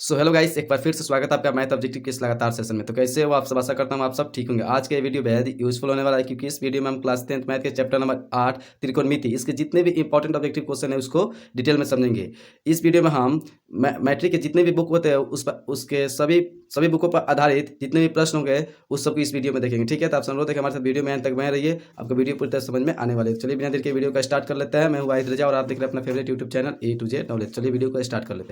So hello guys, एक बार फिर से स्वागत है आपका मैथ ऑब्जेक्टिव के इस लगातार सेशन में। तो कैसे हो आप सब? आशा करता हूँ आप सब ठीक होंगे। आज के वीडियो बेहद ही यूजफुल होने वाला है, क्योंकि इस वीडियो में हम क्लास 10th मैथ के चैप्टर नंबर 8 त्रिकोणमिति, इसके जितने भी इंपॉर्टेंट ऑब्जेक्टिव क्वेश्चन है उसको डिटेल में समझेंगे। इस वीडियो में हम मैट्रिक के जितने भी बुक होते हैं उसके सभी बुकों पर आधारित जितने भी प्रश्न होंगे उस सबको इस वीडियो में देखेंगे। ठीक है, तो आप सब लोग हमारे साथ वीडियो में अंत तक बने रहिए, आपको वीडियो पूरी तरह समझ में आने वाले। चलिए बिना देर के वीडियो का स्टार्ट कर लेते हैं। मैं हूँ वाहिद रजा और आप देख रहे हैं अपना favourite YouTube channel A to Z knowledge. चलिए वीडियो को स्टार्ट कर लेते हैं।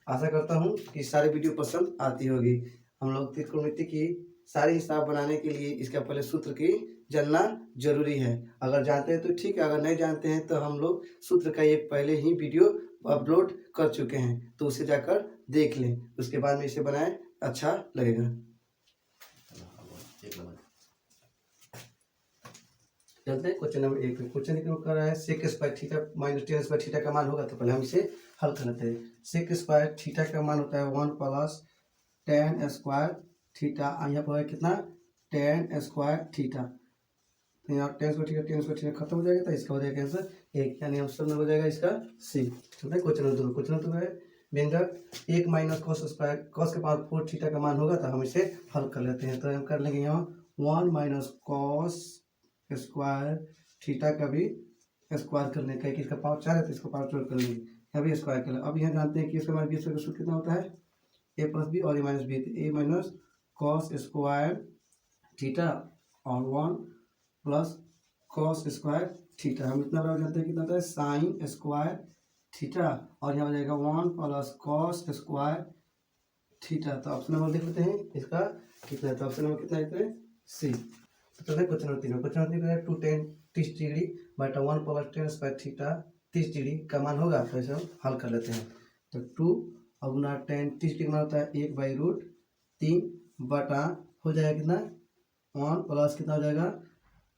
आशा करता हूँ कि सारी वीडियो पसंद आती होगी। हम लोग त्रिकोणमिति की सारी हिसाब बनाने के लिए इसका पहले सूत्र की जानना जरूरी है। अगर जानते हैं तो ठीक है, अगर नहीं जानते हैं तो हम लोग सूत्र का एक पहले ही वीडियो अपलोड कर चुके हैं, तो उसे जाकर देख लें, उसके बाद में इसे बनाएं, अच्छा लगेगा। चलते हैं क्वेश्चन नंबर 1 पे। क्वेश्चन कर रहा है sec square theta minus tan square theta का मान होगा, तो पहले हम इसे हल कर लेते हैं। सेक स्क्वायर थीटा का मान होता है 1 प्लस टेन स्क्वायर थीटा। यहाँ पर है कितना, टेन स्क्वायर थीटा। तो यहाँ टेन स्क्वायर थीटा खत्म हो जाएगा, तो इसका हो जाएगा आंसर 1, यानी ऑप्शन में हो जाएगा इसका सी। चलते हैं क्वेश्चन नंबर 2। क्वेश्चन नंबर 2 है व्यंजक 1 माइनस कॉस स्क्वायर कॉस के पावर 4 थीटा का मान होगा, तो हम इसे हल कर लेते हैं। तो हम कर लेंगे यहाँ 1 माइनस कॉस स्क्वायर थीटा का भी स्क्वायर कर लेंगे, क्योंकि इसका पावर 4 है तो इसका पावर 12 कर लेंगे, यहाँ भी स्क्वायर कर लेंगे। अब यहाँ जानते हैं कि इसका मान बी स्क्वायर का सूत्र कितना होता है, ए प्लस बी और ए माइनस बी। ए माइनस कॉस स्क्वायर थीटा और 1 प्लस कॉस स्क्वायर थीटा। हम इतना बराबर जानते हैं कितना होता है, साइन स्क्वायर थीटा, और यहाँ हो जाएगा 1 प्लस कॉस स्क्वायर थीटा। तो ऑप्शन नंबर देख लेते हैं इसका कितना है, तो ऑप्शन नंबर कितना है, सी। तो चलते हैं क्वेश्चन नंबर 3 में। क्वेश्चन नंबर 3 है 2 tan 30 डिग्री बटा 1 plus ten square theta 30 degree का मान होगा, तो इसे हम हल कर लेते हैं। तो 2 और गुना टेन 30 डिग्री मान होता है 1/√3 बटा हो जाएगा कितना 1 प्लस कितना हो जाएगा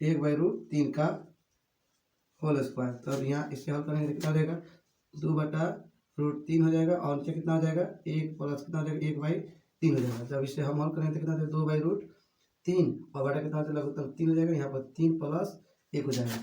1/√3 का होल स्क्वायर। तो अब यहाँ इसे हल करेंगे तो कितना हो जाएगा 2/√3 हो जाएगा, और नीचे कितना हो जाएगा 1 प्लस कितना हो जाएगा 1/3 हो जाएगा। जब इसे हम हल करेंगे तो कितना हो जाएगा 2/√3 और बटा कितना हो जाएगा 3 हो जाएगा, यहाँ पर 3 प्लस 1 हो जाएगा।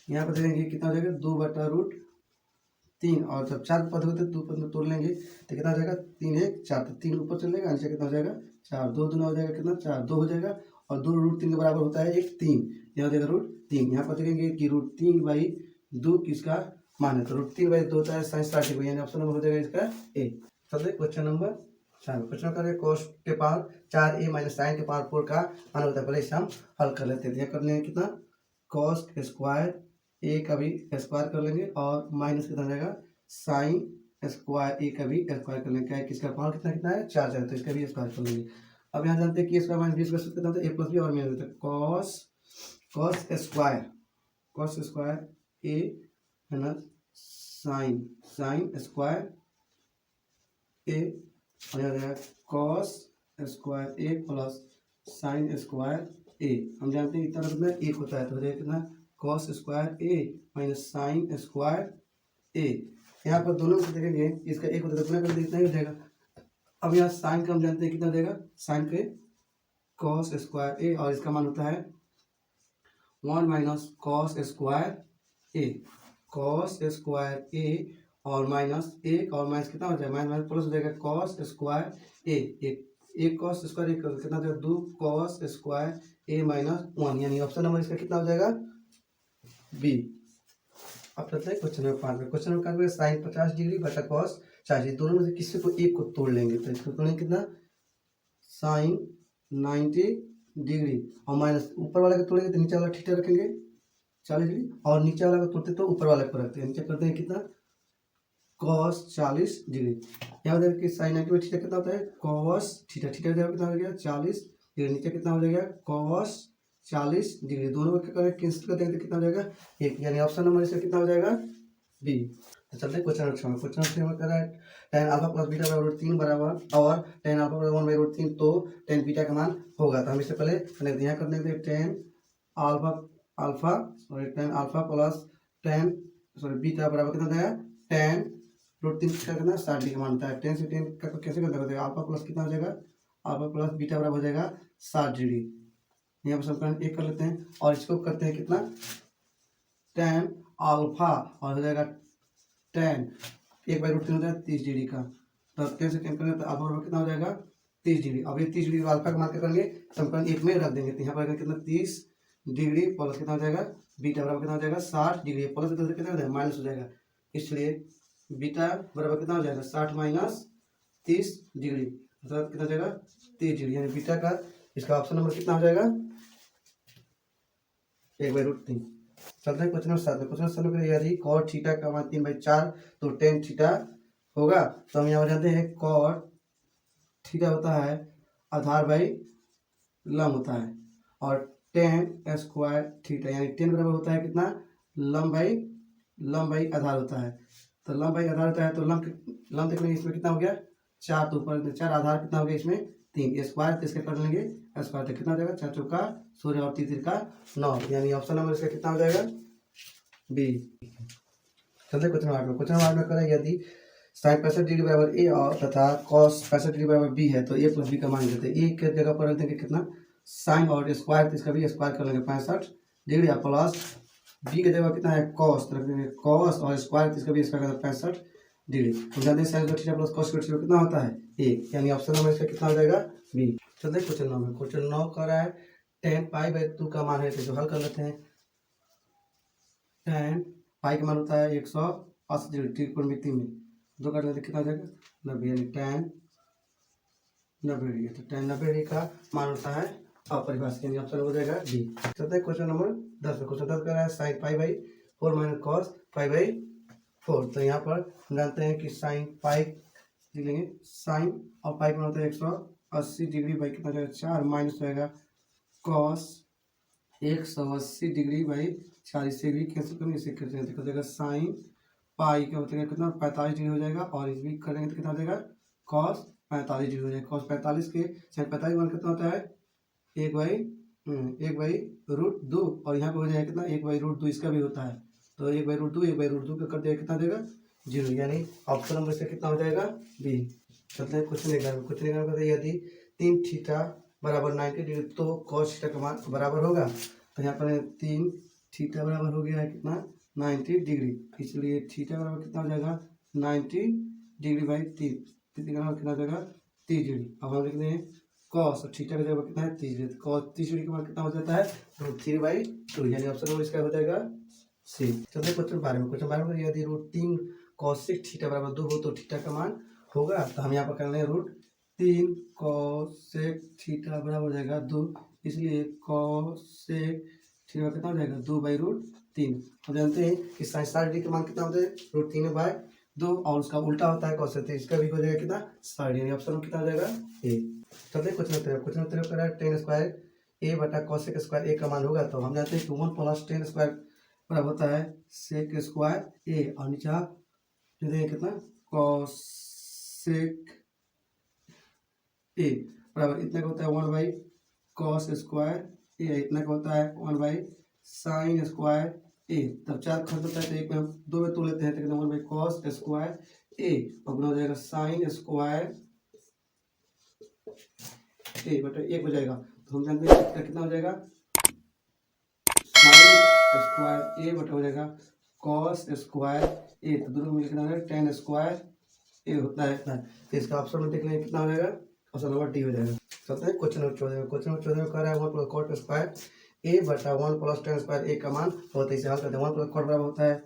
यहाँ पर देखेंगे कितना हो जाएगा 2/√3, और जब 4 पद होते 2 पद में तोड़ लेंगे तो कितना हो जाएगा 3 1 4, तो 3 ऊपर चल जाएगा, नीचे कितना हो जाएगा 4, 2 दूना हो जाएगा कितना 4, 2 हो जाएगा, और 2√3 के बराबर होता है 1 3, यहाँ हो जाएगा √3। यहाँ पर देखेंगे कि √3/2 किसका मान है, तो √3/2 होता है साइन 60 डिग्री, यानी ऑप्शन नंबर हो जाएगा इसका ए। चलते क्वेश्चन नंबर 4। क्वेश्चन करें कॉस के पावर 4a माइनस साइन के पावर 4 का मान होता है, पहले इसे हम हल कर लेते हैं। यहाँ कर लेंगे कितना कॉस स्क्वायर ए का भी स्क्वायर कर लेंगे, और माइनस कितना हो जाएगा साइन स्क्वायर ए का भी स्क्वायर कर लेंगे, क्या है किसका पावर कितना कितना है 4 है, तो इसका भी स्क्वायर कर लेंगे। अब यहाँ जानते हैं कि इसका माइनस बी स्क्वायर कितना होता है, ए प्लस बी और माइनस होता है कॉस स्क्वायर ए है ना साइन स्क्वायर ए, और यहाँ जाएगा कॉस स्क्वायर ए प्लस साइन स्क्वायर ए। हम जानते हैं इतना कितना 1 होता है, तो हो जाएगा कितना कॉस स्क्वायर ए माइनस साइन स्क्वायर ए। यहाँ पर दोनों में देखेंगे इसका 1 होता है, तो गुना कर इतना ही हो जाएगा। अब यहाँ साइन का हम जानते हैं कितना हो जाएगा, साइन के कॉस स्क्वायर ए, और इसका मान होता है 1 माइनस कॉस स्क्वायर ए और माइनस 1 और माइनस कितना हो जाएगा माइनस प्लस हो जाएगा कॉस स्क्वायर ए। एक कॉस स्क्वायर ए कितना हो जाएगा 2 कॉस स्क्वायर ए माइनस 1, यानी ऑप्शन नंबर इसका कितना हो जाएगा बी। अब चलते हैं क्वेश्चन नंबर 5 में। क्वेश्चन नंबर 5 में साइन 50 डिग्री बटा कॉस 40, दोनों में से किसी को एक को तोड़ लेंगे, तो इसको तोड़ेंगे कितना साइन 90 डिग्री, और माइनस ऊपर वाले को तोड़ेंगे तो नीचे वाला थीटा रखेंगे 40 डिग्री, और नीचे वाला को तोड़ते तो ऊपर वाले को रखते हैं। नीचे करते हैं कितना कॉस 40 डिग्री। यहाँ देखिए कि साइन 90 थीटा कितना होता है कॉस थीटा कितना हो गया 40 डिग्री, नीचे कितना हो जाएगा कॉस 40 डिग्री, दोनों को क्या कैंसिल कर देंगे तो कितना हो जाएगा 1, यानी ऑप्शन नंबर इसका कितना हो जाएगा बी। तो चलते हैं क्वेश्चन नंबर 6 में। क्वेश्चन नंबर 6 में कह रहा है tan अल्फा प्लस बीटा बराबर 3 बराबर और tan अल्फा बराबर 1/√3, तो tan बीटा का मान होगा। तो हम इससे पहले यहाँ कर देंगे tan अल्फा प्लस बीटा बराबर कितना हो जाएगा tan √3 का कितना 60 डिग्री मानता है। 10 से 10 का कैसे करते हैं, अल्फा प्लस कितना हो जाएगा अल्फा प्लस बीटा बराबर हो जाएगा 60 डिग्री। यहाँ पर समीकरण 1 कर लेते हैं, और इसको करते हैं कितना टेन अल्फा और हो जाएगा टेन, 1/√3 होता है 30 डिग्री का, तो 10 से 10 करेंगे तो अल्फा बराबर कितना हो जाएगा 30 डिग्री। अब ये 30 डिग्री अल्फा का मान क्या करेंगे, समीकरण 1 में रख देंगे, तो यहाँ पर कितना 30 डिग्री प्लस कितना हो जाएगा बीटा बराबर कितना हो जाएगा 60 डिग्री, प्लस इधर से कितना हो जाएगा माइनस हो जाएगा, इसलिए बीटा बराबर कितना हो जाएगा 60 माइनस 30 डिग्री, मतलब कितना हो जाएगा 30 डिग्री, यानी बीटा का इसका ऑप्शन नंबर कितना हो जाएगा 1/√3। चलते हैं क्वेश्चन नंबर 7 में। क्वेश्चन नंबर 7 में यदि cot थीटा का मान 3/4 तो tan थीटा होगा, तो हम यहाँ जानते हैं cot थीटा होता है आधार बाई लंब होता है, और tan स्क्वायर थीटा यानी tan बराबर होता है कितना लंब बाई आधार होता है, तो लंब बाई आधार होता है, तो लंब देख लेंगे इसमें कितना हो गया 4, तो ऊपर 4 आधार कितना हो गया इसमें 3, स्क्वायर तो इसके कर लेंगे स्क्वायर, तो कितना हो जाएगा 4 चौका 16 और 3 का 9, यानी ऑप्शन नंबर इसका कितना हो जाएगा बी। चलते क्वेश्चन नंबर 8 में। क्वेश्चन नंबर 8 में करें यदि साइन 65 डिग्री बराबर ए और तथा कॉस 65 डिग्री बराबर बी है, तो ए प्लस बी का मान देते हैं। ए के जगह पर रख देंगे कितना साइन और स्क्वायर, तो इसका भी स्क्वायर कर लेंगे 65 डिग्री, और प्लस बी के जगह कितना है कॉस, तो रख देंगे कॉस और स्क्वायर, तो इसका भी स्क्वायर करना 65 डिग्री। हम जानते हैं sine theta plus cos theta कितना होता है 1, यानी ऑप्शन नंबर इसका कितना हो जाएगा बी। चलते हैं क्वेश्चन नंबर। क्वेश्चन 9 कर रहा है tan π/2 का मान है, तो जो हल कर लेते हैं। tan पाई का मान होता है 180 त्रिकोणमिति में, 2 कर लेते कितना हो जाएगा 90, यानी tan 90 डिग्री, तो tan 90 डिग्री का मान होता है अपरिभाषित, यानी ऑप्शन हो जाएगा डी। चलते हैं क्वेश्चन नंबर 10 में। क्वेश्चन 10 कर रहा है साइन π/4 माइनस कॉस π/4, तो यहाँ पर हम जानते हैं कि साइन पाई लिख लेंगे, साइन और पाई का मान होता है 180 डिग्री बाई कितना हो जाएगा 4, माइनस हो जाएगा कॉस 180 डिग्री बाई 4, इससे भी कैंसिल करेंगे, इसे कैंसिल करेंगे, हो जाएगा साइन पाई का होता है कितना 45 डिग्री हो जाएगा, और इस भी करेंगे तो कितना हो जाएगा कॉस 45 डिग्री हो जाएगा। कॉस 45 के साइन 45 मान कितना होता है 1/√2, और यहाँ पे हो जाएगा कितना 1/√2, इसका भी होता है, तो 1/√2 का कर देगा कितना देगा 0, यानी ऑप्शन नंबर से कितना हो जाएगा बी। चलते हैं क्वेश्चन 11 में। क्वेश्चन 11 में यदि 3 थीटा बराबर 90 डिग्री तो cos थीटा का मान बराबर होगा, तो यहाँ पर 3 थीटा बराबर हो गया है कितना 90 डिग्री, इसलिए थीटा बराबर कितना हो जाएगा 90 डिग्री बाई 3, कितना हो जाएगा 30 डिग्री। अब हम लिखते हैं cos, और थीटा का जगह कितना है 30 डिग्री, cos 30 डिग्री का मान कितना हो जाता है √3/2, यानी ऑप्शन नंबर इसका हो जाएगा सी। चलते हैं क्वेश्चन 12 में। क्वेश्चन 12 में यदि √3 cos थीटा बराबर 2 हो तो थीटा का मान होगा, तो हम यहाँ पर कर लेंगे √3 cos थीटा बराबर हो जाएगा 2, इसलिए cos थीटा कितना हो जाएगा 2/√3। हम जानते हैं कि साइन 60 डिग्री का मान कितना होता है √3/2, और उसका उल्टा होता है cos, तो इसका भी हो जाएगा कितना 60, यानी ऑप्शन कितना हो जाएगा ए। चलते हैं क्वेश्चन 13। क्वेश्चन 13 कर रहा है tan स्क्वायर ए बटा cos स्क्वायर ए का मान होगा, तो हम जानते हैं कि 1 + tan स्क्वायर बराबर होता है sec स्क्वायर ए, और नीचे देंगे कितना cos ए बराबर इतना का होता है 1/cos स्क्वायर ए, इतना का होता है 1/sin स्क्वायर ए, तब 4 खत्म होता है तो एक में हम 2 में तोड़ लेते हैं, तो कितना 1/cos स्क्वायर ए, और गुना हो जाएगा sin स्क्वायर ए बटा 1 हो जाएगा, तो हम जानते हैं कितना हो जाएगा sin स्क्वायर ए बटा हो जाएगा cos स्क्वायर ए, तो दोनों मिलकर कितना हो जाएगा tan स्क्वायर ए होता है इतना, तो इसका ऑप्शन में देख लेंगे कितना हो जाएगा, ऑप्शन नंबर डी हो जाएगा। चलते हैं क्वेश्चन नंबर 14 में। क्वेश्चन नंबर 14 में कह रहा है 1 + cot स्क्वायर ए बटा 1 + tan स्क्वायर ए का मान होता है, इसे हल करते हैं। 1 + cot बराबर होता है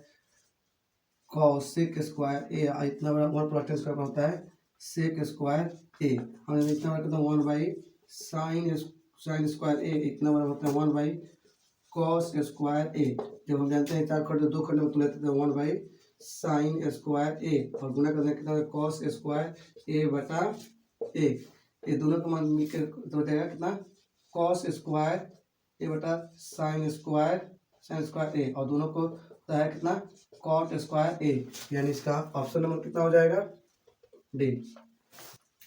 cos स्क्वायर ए, इतना बड़ा 1 + tan स्क्वायर बराबर होता है sec स्क्वायर ए, हमने इतना बड़ा करते हैं 1/sin स्क्वायर ए, इतना बड़ा होता है 1/cos स्क्वायर ए, जब हम जानते हैं 4 खंड 2 खंड में तो लेते हैं 1/sin स्क्वायर ए, और गुना करते हैं कितना cos स्क्वायर ए बटा ए, ये दोनों का मान मिलकर तो हो जाएगा कितना cos स्क्वायर ए बटा sin स्क्वायर ए, और दोनों को होता है कितना cot स्क्वायर ए, यानी इसका ऑप्शन नंबर कितना हो जाएगा डी।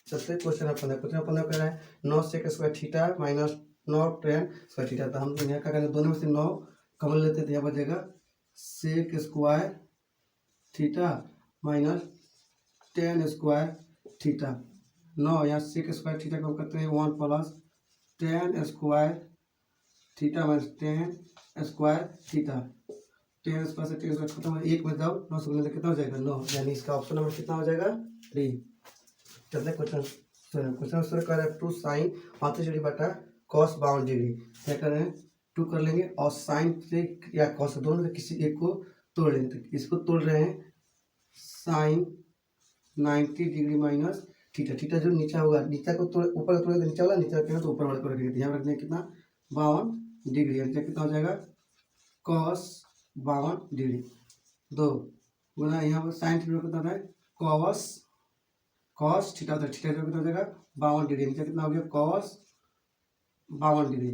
सबसे क्वेश्चन नंबर 15। क्वेश्चन नंबर 15 कह रहा है 9 sec square theta minus 9 tan square theta, तो हम यहाँ क्या करेंगे दोनों में से 9 कमन लेते हैं, तो यहाँ बचेगा sec square theta minus tan square theta, 9 यहाँ sec स्क्वायर थीटा को हम करते हैं 1 + tan square theta minus tan square theta, ten square से टेन स्क्वायर खत्म हो, एक में जाओ 9 से कितना हो जाएगा 9, यानी इसका ऑप्शन नंबर कितना हो जाएगा 3। चलते हैं क्वेश्चन शुरू कर रहे हैं। 2 साइन 35 डिग्री बटा कॉस 52 डिग्री, क्या कर रहे हैं 2 कर लेंगे और साइन से या कॉस दोनों से किसी एक को तोड़ लेंगे। तो इसको तोड़ रहे हैं sine 90 degree minus theta, theta जो नीचा होगा नीचा को तोड़ ऊपर को तोड़े तो नीचा होगा, नीचा रखेंगे तो ऊपर वाले को रखेंगे। ध्यान रखने कितना 52 डिग्री, यानी कितना हो जाएगा कॉस 52 डिग्री 2 गुना यहाँ पर साइन थीटा कितना होता है कॉस कॉस थीटा होता है, थीटा कितना हो जाएगा 52 डिग्री, नीचे कितना हो गया कॉस 52 डिग्री।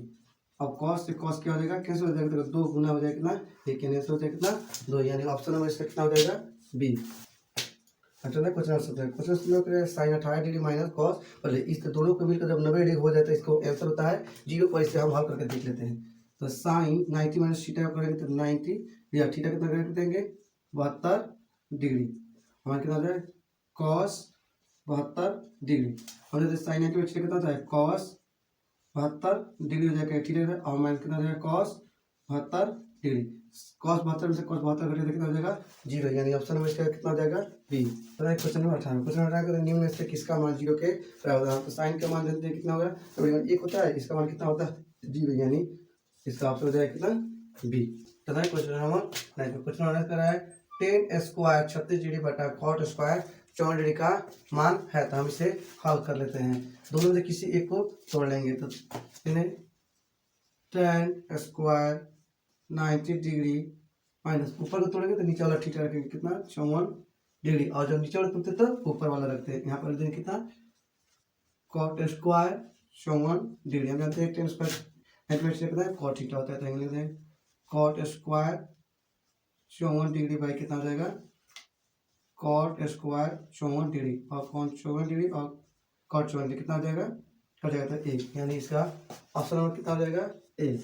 अब कॉस से कॉस क्या हो जाएगा कैसे हो जाएगा, तो 2 गुना हो जाएगा कितना एक, यानी हो जाएगा कितना 2, यानी ऑप्शन नंबर इसका कितना हो जाएगा बी। अच्छा ना question sign 18 degree minus cos, पहले इस दोनों को मिलकर जब 90 डिग्री हो जाता है इसको आंसर होता है 0 पर, इसे हम हल करके देख लेते हैं। तो साइन 90 माइनस थीटा करेंगे तो 90 या थीटा कितना कर देंगे 72 डिग्री, हमारे कितना हो जाएगा कॉस 72 डिग्री। और जैसे साइन 90 में थीटा कितना होता है कॉस 72 डिग्री हो जाएगा थीटा, और माइनस कितना हो जाएगा कॉस 72 डिग्री। कॉस 72 में से कॉस 72 घटे तो कितना हो जाएगा 0, यानी ऑप्शन नंबर इसका कितना हो जाएगा B. Question number 18, question number 18 निम्न में से किसका मान 0 के बराबर है। तो साइन का मान देते हैं कितना होगा, तो 1 होता है, इसका मान कितना होता है 0, यानी इसका ऑप्शन हो जाएगा कितना B. Question number 9, question number कर रहा है 10 स्क्वायर 36 डिग्री बटा कॉट स्क्वायर 54 डिग्री का मान है। तो हम इसे हल कर लेते हैं, दोनों में से किसी एक को तोड़ लेंगे। तो इन्हें 10 स्क्वायर 90 डिग्री माइनस ऊपर को तोड़ेंगे तो नीचे वाला थीटा रखेंगे कितना 54 डिग्री, और जब नीचे वाला तोड़ते तो ऊपर वाला रखते हैं। यहाँ पर देंगे कितना कॉट स्क्वायर 54 डिग्री, हम जानते हैं 10 स्क्वायर कितना है कॉट थीटा होता है, तो हम लिखते हैं कॉट स्क्वायर 54 डिग्री बाई कितना हो जाएगा कॉट स्क्वायर 54 डिग्री, और कॉट 54 डिग्री और कॉट 54 डिग्री कितना हो जाएगा कट जाएगा तो 1, यानी इसका ऑप्शन नंबर कितना हो जाएगा ए।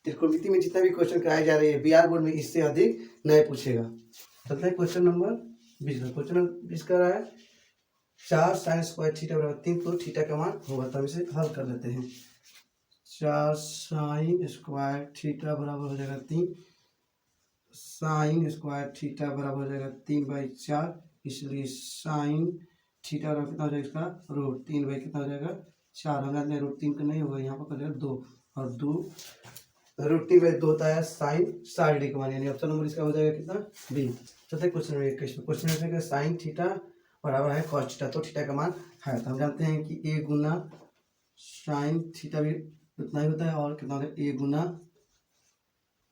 त्रिकोणमिति में जितना भी क्वेश्चन कराए जा रहे हैं बिहार बोर्ड में इससे अधिक नहीं पूछेगा। चलते हैं क्वेश्चन नंबर 20, क्वेश्चन नंबर 20 का रहा है 4 साइन स्क्वायर थीटा बराबर 3, तो थीटा का मान होगा। तो हम इसे हल कर लेते हैं। 4 साइन स्क्वायर थीटा बराबर हो जाएगा 3, साइन स्क्वायर थीटा बराबर हो जाएगा 3/4, इसलिए साइन थीटा बराबर कितना हो जाएगा इसका रूट 3 बाई कितना हो जाएगा 4, हम जानते हैं रूट 3 का नहीं होगा, यहाँ पर कर जाएगा 2, और 2 रूट 3/2 होता है साइन 60 डिग्री का मान, यानी ऑप्शन नंबर इसका हो जाएगा कितना बी। चलते क्वेश्चन नंबर 21, क्वेश्चन में साइन थीटा बराबर है कॉस थीटा, तो थीटा का मान है। तो हम जानते हैं कि ए गुना साइन थीटा भी उतना ही होता है, और कितना होता है ए गुना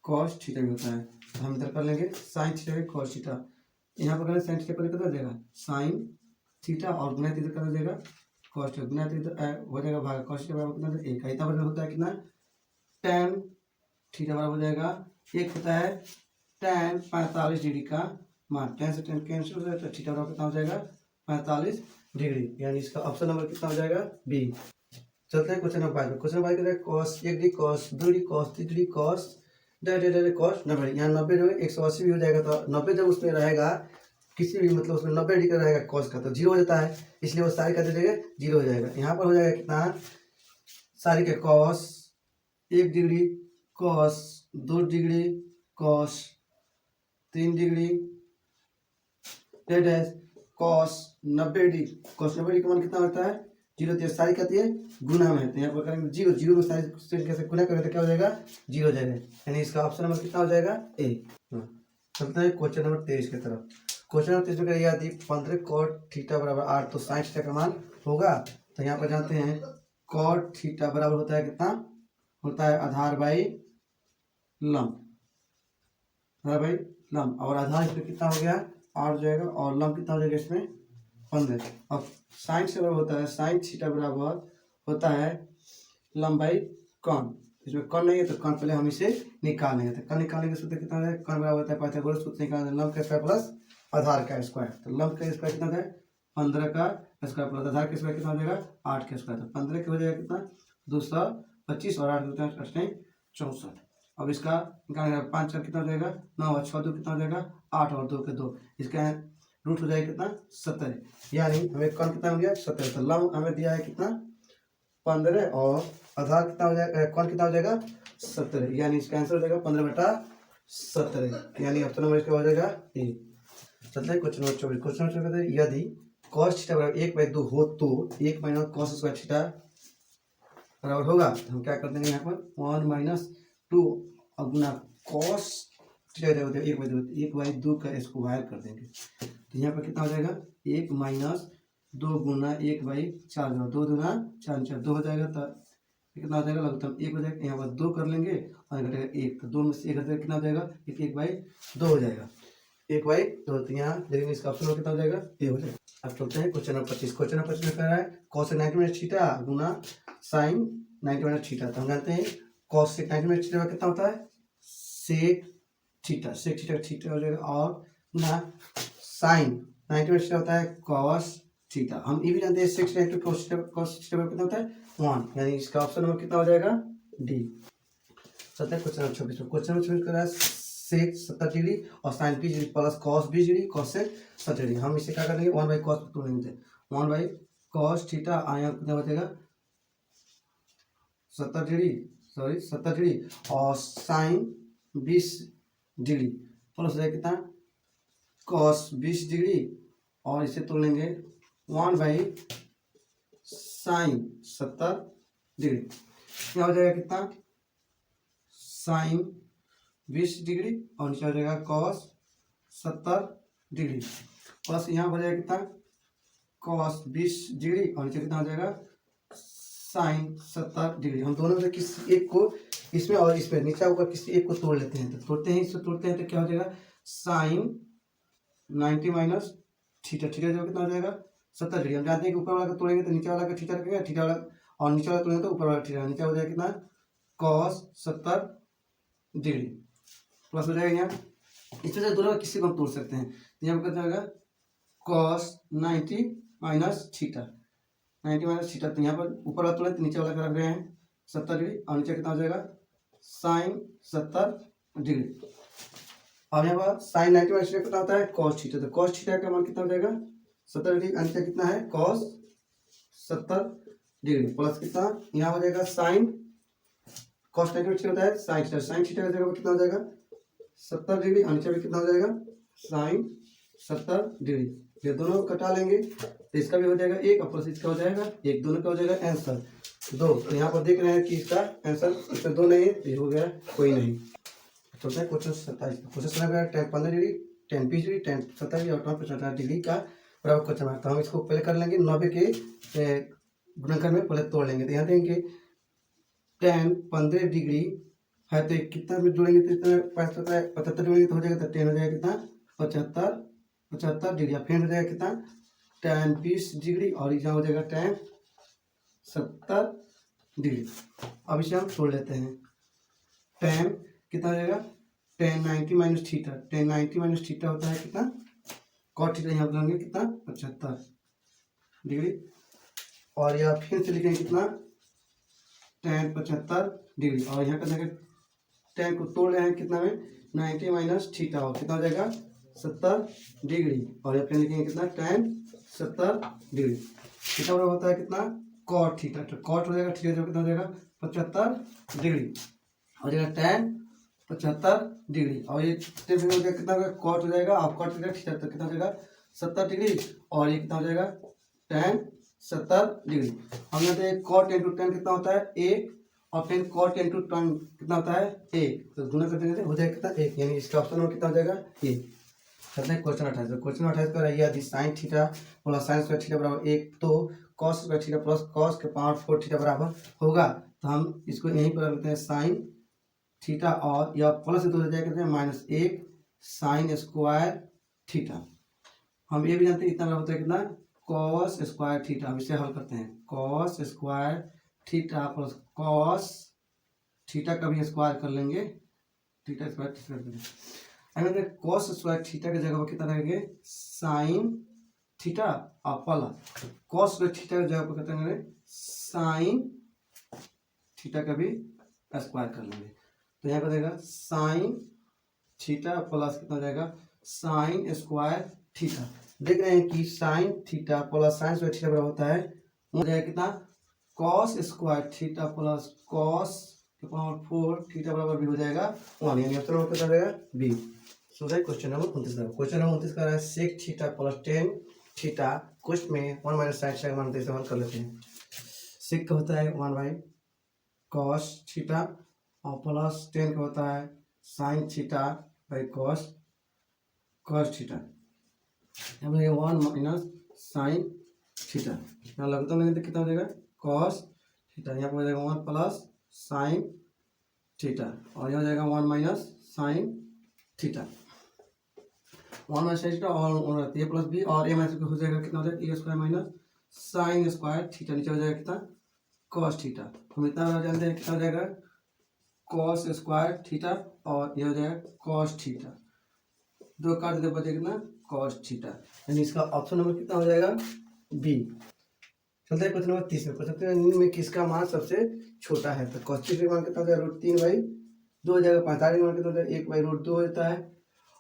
कॉस थीटा भी होता है। तो हम इधर कर लेंगे साइन थीटा भी कॉस थीटा, यहाँ पर करें साइन थीटा पर कितना हो जाएगा साइन थीटा, और गुना इधर कर देगा कॉस थीटा, गुना हो जाएगा भाग कॉस थीटा बराबर कितना 1, इतना बराबर होता है कितना tan थीटा बराबर हो जाएगा 1 होता है tan 45 डिग्री का मान, tan से tan कैंसिल हो जाएगा तो थीटा बराबर कितना हो जाएगा 45 डिग्री, यानी इसका ऑप्शन नंबर कितना हो जाएगा बी। चलते हैं question number 5, question number 5 cos 1 degree cos 2 degree cos 3 degree cos cos 90, यहाँ 90 जो 180 भी हो जाएगा। तो 90 जब उसमें रहेगा किसी भी मतलब उसमें 90 डिग्री का रहेगा कॉस का, तो 0 हो जाता है, इसलिए वो सारी का दे देगा 0 हो जाएगा। यहाँ पर हो जाएगा कितना सारी के cos 1 degree cos 2 degree cos 3 degree cos 90 degree, cos 90 degree का मान कितना होता है 0, तो सारी कहती है गुना में, तो यहाँ पर करेंगे 0, 0 में सारी कैसे गुना करेंगे तो क्या हो जाएगा 0 हो जाएगा, यानी इसका ऑप्शन नंबर कितना हो जाएगा ए। चलते हैं क्वेश्चन नंबर 23 की तरफ। क्वेश्चन नंबर 23 में यदि 15 कॉट थीटा बराबर 8, तो साइन थीटा का मान होगा। तो यहाँ पर जानते हैं कॉट थीटा बराबर होता है कितना होता है आधार बाई लंब, आधार बाई लंब, और आधार इसमें कितना हो गया 8 हो जाएगा, और लंब कितना हो जाएगा इसमें 15। अब साइन से बराबर होता है साइन थीटा बराबर होता है लंब बाई कॉन, इसमें कॉन नहीं है तो कॉन पहले हम इसे निकालेंगे। तो कॉन निकालने के सूत्र कितना है कॉन बराबर होता है पाइथागोरस सूत्र निकालने लंब का स्क्वायर प्लस आधार का स्क्वायर। तो लंब का स्क्वायर कितना है 15 का स्क्वायर प्लस आधार का स्क्वायर कितना हो जाएगा 8 का स्क्वायर, तो 15 के हो जाएगा कितना 225, और 8 होता है 64। अब इसका निकालेंगे 5 4 कितना हो जाएगा 9, और 6 2 कितना हो जाएगा 8, और 2 के 2, इसका रूट हो जाएगा कितना 70, यानी हमें कौन कितना हो गया 70। तो लंब हमें दिया है कितना 15, और आधार कितना हो जाएगा कौन कितना हो जाएगा 70, यानी इसका आंसर हो जाएगा 15/70। 17 यानी ऑप्शन नंबर इसका हो जाएगा ए। चलते हैं क्वेश्चन नंबर 24। क्वेश्चन नंबर 24 कहते हैं यदि कॉस थीटा बराबर 1/2 हो तो 1 माइनस कॉस स्क्वायर थीटा बराबर होगा, तो हम क्या कर देंगे यहाँ पर 1 माइनस 2 और गुना कॉस थीटा हो जाएगा 1/2 का स्क्वायर कर देंगे। तो यहाँ पर कितना हो जाएगा 1 माइनस 2 गुना 1/4 2 दूना 4 4 2 हो जाएगा। तो कितना हो जाएगा लघुत्तम 1 हो जाएगा। यहाँ पर 2 कर लेंगे और घटेगा 1, तो 2 में से 1 घटेगा कितना हो जाएगा 1/2 हो जाएगा 1/2। तो यहाँ देखिए इसका ऑप्शन कितना हो जाएगा ए हो जाएगा। अब चलते हैं क्वेश्चन नंबर 25। क्वेश्चन नंबर 25 में कह रहा है cos 90 माइनस थीटा गुना sin 90 माइनस थीटा। तो हम जानते हैं cos 90 माइनस थीटा कितना होता है sec थीटा हो जाएगा और गुना sin 90 माइनस थीटा होता है cos थीटा। हम ये भी जानते हैं sec 90 cos थीटा कितना होता है 1, यानी इसका ऑप्शन नंबर कितना हो जाएगा डी। चलते हैं क्वेश्चन नंबर 26। क्वेश्चन नंबर 26 कर रहा है सेक 70 डिग्री और sine 20 degree plus cos 20 degree cos से 70 डिग्री। हम इसे क्या करेंगे 1/cos तोड़ेंगे 1/cos थीटा आया कितना हो जाएगा 70 डिग्री और साइन 20 डिग्री प्लस हो जाएगा कितना कॉस 20 डिग्री और इसे तोड़ लेंगे 1/sin 70 डिग्री। क्या हो जाएगा कितना साइन 20 डिग्री और नीचे हो जाएगा कॉस 70 डिग्री प्लस यहाँ हो जाएगा कितना कॉस 20 डिग्री और नीचे कितना हो जाएगा साइन 70 डिग्री। हम दोनों में से किसी एक को इसमें और इसमें नीचे ऊपर किसी एक को तोड़ लेते हैं। तो तोड़ते हैं तो क्या हो जाएगा साइन 90 माइनस थीटा जो कितना हो जाएगा 70 डिग्री। हम जानते हैं कि ऊपर वाला का तोड़ेंगे तो नीचे वाला का थीटा रखेगा, थीटा वाला और नीचे वाला तोड़ेंगे तो ऊपर वाला थीटा। नीचे हो जाएगा कितना कॉस 70 डिग्री प्लस हो जाएगा यहाँ इसमें से दोनों किसी को हम तोड़ सकते हैं। यहाँ पर कितना होगा cos 90 माइनस थीटा तो यहाँ पर ऊपर वाला तोड़े तो नीचे वाला रख रहे हैं 70 डिग्री और नीचे कितना हो जाएगा साइन 70 डिग्री। अब यहाँ पर साइन 90 माइनस थीटा कितना होता है cos थीटा। तो cos थीटा का मान कितना हो जाएगा 70 डिग्री और नीचे कितना है cos 70 डिग्री प्लस कितना यहाँ हो जाएगा साइन cos 90 थीटा होता है साइन थीटा का जगह कितना हो जाएगा 70 डिग्री और नीचे भी कितना हो जाएगा साइन 70 डिग्री। ये दोनों कटा लेंगे तो इसका भी हो जाएगा 1 और प्लस इसका हो जाएगा 1, दोनों का हो जाएगा आंसर 2। तो यहाँ पर देख रहे हैं कि इसका आंसर इसमें 2 नहीं है, ये हो गया कोई नहीं। चलता है question 27। Question 15 degree 10 20 degree 10 70 degree और 70 डिग्री का बराबर क्वेश्चन है। तो हम इसको पहले कर लेंगे 90 के गुणनखंड में पहले तोड़ लेंगे। तो यहाँ देखेंगे 10 15 डिग्री है तो कितना में जोड़ेंगे तो इतना 75 जोड़ेंगे तो हो जाएगा तो 10 हो जाएगा कितना 75 डिग्री। फिर हो जाएगा कितना tan 20 डिग्री और यहाँ हो जाएगा tan 70 डिग्री। अब इसे हम तोड़ लेते हैं tan कितना हो जाएगा tan 90 माइनस थीटा होता है कितना cot थीटा यहाँ बोलेंगे कितना 75 डिग्री और यह फिर से लिखेंगे कितना tan 75 डिग्री और यहाँ का देखिए tan को तोड़ रहे हैं कितना में 90 माइनस थीटा और कितना हो जाएगा 70 डिग्री और यहाँ पे लिखेंगे कितना tan 70 डिग्री। कितना बराबर होता है कितना cot थीटा। तो cot हो जाएगा थीटा जो कितना हो जाएगा 75 डिग्री हो जाएगा tan 75 डिग्री और ये हो जाएगा कितना होगा cot हो जाएगा और cot थीटा तो कितना हो जाएगा 70 डिग्री और ये कितना हो जाएगा tan 70 डिग्री। हम यहाँ पे cot इंटू tan कितना होता है 1 और फिर cot इंटू tan कितना होता है 1, तो गुना कर देंगे हो जाएगा कितना 1, यानी इसका ऑप्शन कितना हो जाएगा ए। चलते हैं क्वेश्चन 28। क्वेश्चन 28 का यदि sine theta plus sign square theta बराबर 1 तो cos square theta plus cos के पावर 4 थीटा बराबर होगा। तो हम इसको यहीं पर रखते हैं साइन थीटा और यह प्लस से 2 हो जाएगा -1 साइन स्क्वायर थीटा। हम ये भी जानते हैं इतना बराबर होता है कितना कॉस स्क्वायर थीटा। हम इसे हल करते हैं cos square theta plus cos theta का भी स्क्वायर कर लेंगे थीटा स्क्वायर थीटा कर देंगे। अगर कॉस स्क्वायर थीटा की जगह पर कितना रहेंगे साइन थीटा और प्लस कॉस स्क्वायर थीटा की जगह पर कितना करेंगे साइन थीटा का भी स्क्वायर कर लेंगे। तो यहाँ पर देगा साइन थीटा प्लस कितना हो जाएगा साइन स्क्वायर थीटा। देख रहे हैं कि sine theta plus sign square theta बराबर होता है हो जाएगा कितना cos square theta plus cos तो पावर 4 थीटा बराबर भी हो जाएगा 1, यानी ऑप्शन नंबर कितना रहेगा बी। सो है क्वेश्चन नंबर 29 का। क्वेश्चन नंबर 29 का है sec theta plus tan theta question में 1 माइनस साइन थीटा मानते हैं, हल कर लेते हैं। सेक का होता है 1 बाई कॉस थीटा और प्लस टेन का होता है sine theta by cos theta. यहाँ पर 1 माइनस साइन थीटा, यहाँ लगता नहीं तो कितना हो जाएगा कॉस थीटा, यहाँ पर हो जाएगा 1 प्लस साइन थीटा और यहाँ हो जाएगा 1 minus sine theta. 1 minus sine theta और ए प्लस बी और ए माइनस हो जाएगा कितना हो जाएगा A square minus sine square theta, नीचे हो जाएगा कितना कॉस थीटा। हम इतना जानते हैं कितना हो जाएगा कॉस स्क्वायर थीटा और ये हो जाएगा कॉस थीटा, दो काट देते बचे कितना कॉस थीटा, यानी इसका ऑप्शन नंबर कितना हो जाएगा बी। चलते हैं क्वेश्चन नंबर 30 में। क्वेश्चन नंबर में किसका मान सबसे छोटा है, तो कॉस थीटा का मान कितना हो जाएगा √3 बाई 2 हो जाएगा, 45 का मान कितना हो जाएगा 1 बाई √2 हो जाता है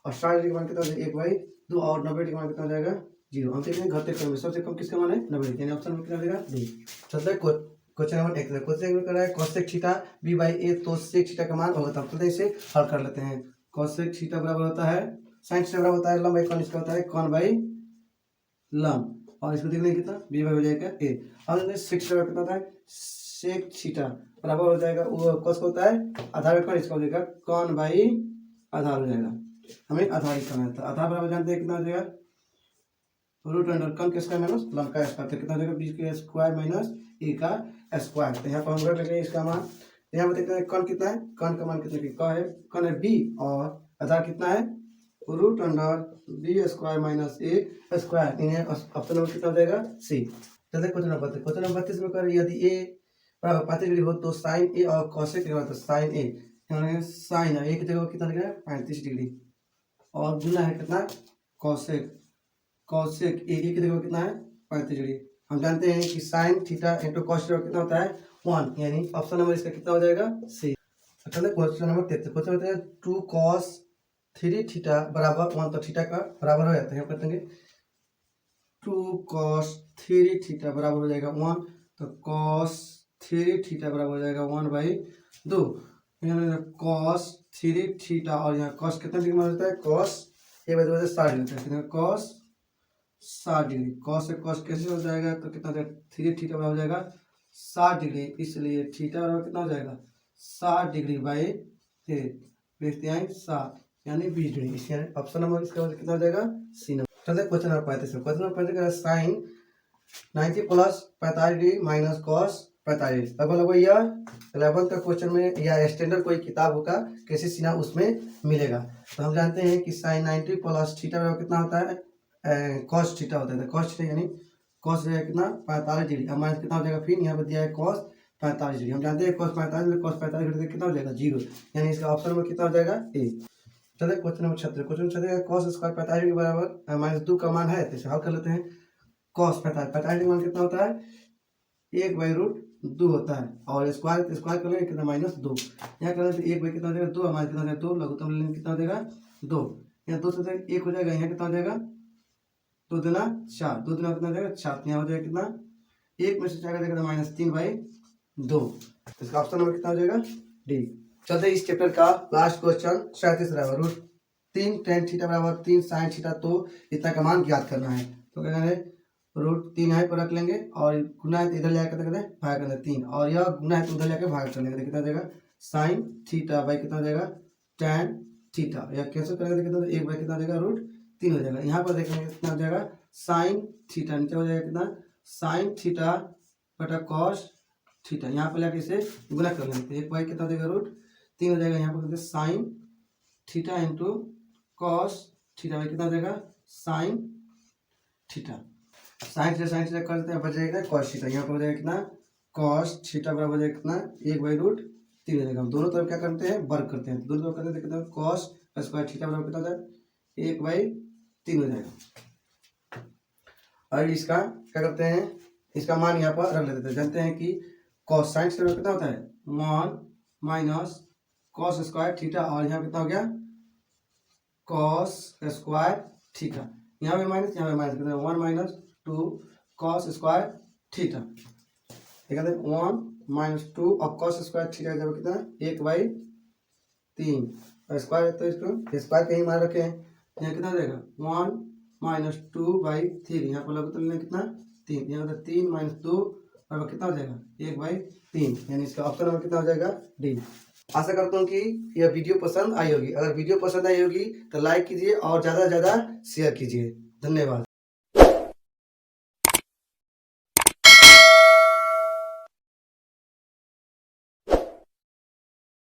और 60 का मान कितना हो जाएगा 1 बाई 2 और 90 का मान कितना हो जाएगा 0। हम देखते हैं घटते क्रम में सबसे कम किसका मान है 90, यानी ऑप्शन नंबर कितना हो जाएगा बी। चलते हैं क्वेश्चन नंबर 1 में। क्वेश्चन नंबर कर रहा है कॉसेक थीटा बी बाई ए, तो सेक थीटा का मान होगा, तब इसे हल कर लेते हैं। कॉसेक थीटा बराबर होता है साइन थीटा बराबर होता है लंब बाई कॉन, इसका होता है कॉन बाई लंब और इसको देखने कितना बी बाई हो जाएगा ए। और सेक थीटा कितना होता है सेक थीटा बराबर हो जाएगा वो कॉस का होता है आधार बाई कॉन, इसका हो जाएगा कॉन बाई आधार हो जाएगा। हमें आधार ही करना है, तो आधार बराबर जानते हैं कितना हो जाएगा रूट अंडर कॉन का स्क्वायर माइनस लंब का स्क्वायर, तो कितना हो जाएगा बी का स्क्वायर माइनस ए का स्क्वायर। तो यहाँ पर हम रख लेंगे इसका मान, तो यहाँ पर देखते हैं कॉन कितना है, कॉन का मान कितना है कॉन है बी और आधार कितना है root under B square minus A square, इन्हें ऑप्शन नंबर कितना हो जाएगा सी। चलते क्वेश्चन नंबर 32। क्वेश्चन नंबर 32 में कर यदि ए बराबर 35 डिग्री हो तो साइन ए और कॉसेक के तो साइन ए, साइन ए की जगह कितना लिखा है 35 डिग्री और गुना है कितना कॉसेक, कॉसेक ए की जगह कितना है 35 डिग्री। हम जानते हैं कि sine theta into cos theta कितना होता है 1, यानी ऑप्शन नंबर इसका कितना हो जाएगा सी। चलते क्वेश्चन नंबर 33। क्वेश्चन होता है 2 cos 3 थीटा बराबर 1, तो थीटा का बराबर हो जाता है, कर देंगे 2 cos 3 थीटा बराबर हो जाएगा 1, तो cos 3 थीटा बराबर हो जाएगा 1 बाई 2, यहाँ cos 3 थीटा और यहाँ cos कितना डिग्री में होता है cos ए बाई 2 हो जाएगा 60 डिग्री, तो cos 60 डिग्री, cos से cos कैसे हो जाएगा तो कितना हो जाएगा 3 थीटा बराबर हो जाएगा 60 डिग्री, इसलिए थीटा बराबर कितना हो जाएगा 60 डिग्री बाई 3 7 यानी 20 डिग्री, इसके ऑप्शन नंबर इसका कितना हो जाएगा सी नंबर। चलते क्वेश्चन नंबर 35 में। क्वेश्चन नंबर 35 का sine 90 plus 45 degree minus cos 45 लगभग यह 11th का क्वेश्चन में या स्टैंडर्ड कोई किताब होगा कैसे सीना उसमें मिलेगा। तो हम जानते हैं कि साइन 90 प्लस थीटा बराबर कितना होता है कॉस थीटा होता है, कॉस थीटा यानी कॉस रहेगा कितना 45 डिग्री, अब माइनस कितना हो जाएगा फिर यहाँ पर दिया है कॉस 45 डिग्री, हम जानते हैं कॉस 45 में कॉस 45 डिग्री कितना हो जाएगा 0, यानी इसका ऑप्शन में कितना हो जाएगा ए। चलिए question number 36। Question 36 cos square 45 degree बराबर माइनस 2 का मान है, तो इसे हल कर लेते हैं। कॉस 45 डिग्री मान कितना होता है 1 बाई √2 होता है और स्क्वायर कर लेंगे कितना -2, यहाँ कर लेते 1 बाई कितना हो जाएगा 2, हमारे कितना हो जाएगा 2, लघुत्तम लेंगे कितना हो जाएगा 2, यहाँ 2 से 1 हो जाएगा, यहाँ कितना हो जाएगा 2 दूना 4, 2 दूना कितना हो जाएगा 4, यहाँ हो जाएगा कितना 1 में से 4 का जाएगा -3 बाई 2, इसका ऑप्शन नंबर कितना हो जाएगा डी। चलते इस चैप्टर का लास्ट क्वेश्चन 37 बराबर √3 tan थीटा बराबर 3 sin थीटा, तो इतना का मान ज्ञात करना है। तो क्या करें √3 यहाँ पर रख लेंगे और गुना है तो इधर ले आकर भाग करना 3 और यह गुना है तो उधर लेकर भाग कर लेंगे, तो कितना हो जाएगा sin थीटा बाई कितना हो जाएगा tan थीटा, या कैंसिल करेंगे तो कितना 1 बाई कितना हो जाएगा √3 हो जाएगा। यहाँ पर देखेंगे कितना हो जाएगा sin थीटा, नीचे हो जाएगा कितना sin थीटा बटा cos थीटा, यहाँ पर लेकर इसे गुना कर लेंगे, 1 बाई कितना हो जाएगा √3 हो जाएगा, यहाँ पर sine theta into cos theta by कितना हो जाएगा साइन थीटा, साइन थीटा कर देते हैं बच जाएगा कॉस थीटा, यहाँ पर हो जाएगा कितना कॉस थीटा बराबर हो जाएगा कितना 1 बाई √3 हो जाएगा। हम दोनों तरफ क्या करते हैं वर्ग करते हैं, दोनों तरफ करते हैं कितना कॉस स्क्वायर थीटा बराबर कितना हो जाएगा 1 बाई 3 हो जाएगा। और इसका क्या करते हैं इसका मान यहाँ पर रख लेते हैं, जानते हैं कि कॉस साइन थीटा कितना होता है 1 माइनस कॉस स्क्वायर थीटा और यहाँ कितना हो गया कॉस स्क्वायर थीटा, यहाँ पे माइनस कितना 1 माइनस 2 कॉस स्क्वायर थीटा, ठीक है 1 -2 और cos स्क्वायर थीटा का कितना 1/3 और स्क्वायर है तो इसको स्क्वायर कहीं मान रखे हैं, यहाँ कितना हो जाएगा 1 - 2/3, यहाँ पर लघुत्तम लेना कितना 3, यहाँ होता 3 - 2 और कितना हो जाएगा 1/3, यानी इसका ऑप्शन नंबर कितना हो जाएगा डी। आशा करता हूँ कि यह वीडियो पसंद आई होगी। अगर वीडियो पसंद आई होगी तो लाइक कीजिए और ज़्यादा से ज़्यादा शेयर कीजिए। धन्यवाद।